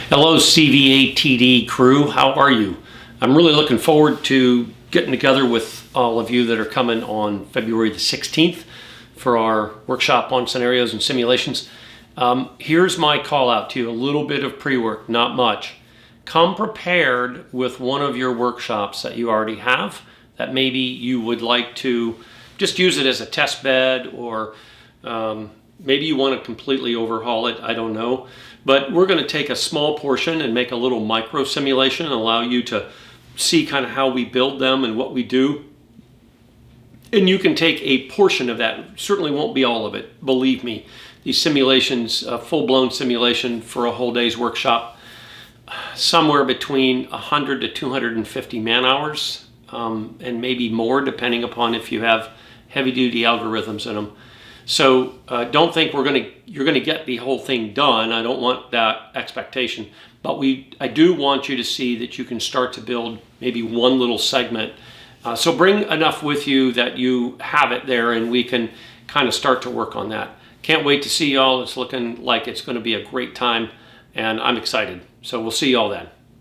Hello CVATD crew, how are you? I'm really looking forward to getting together with all of you that are coming on February the 16th for our workshop on scenarios and simulations. Here's my call out to you, a little bit of pre-work, not much. Come prepared with one of your workshops that you already have that maybe you would like to just use it as a test bed, or maybe you want to completely overhaul it, I don't know. But we're going to take a small portion and make a little micro simulation and allow you to see kind of how we build them and what we do. And you can take a portion of that. Certainly won't be all of it, believe me. These simulations, a full-blown simulation for a whole day's workshop, somewhere between 100 to 250 man-hours, and maybe more depending upon if you have heavy-duty algorithms in them. So don't think you're going to get the whole thing done. I don't want that expectation, but I do want you to see that you can start to build maybe one little segment. So bring enough with you that you have it there, and we can kind of start to work on that. Can't wait to see y'all. It's looking like it's going to be a great time, and I'm excited. So we'll see y'all then.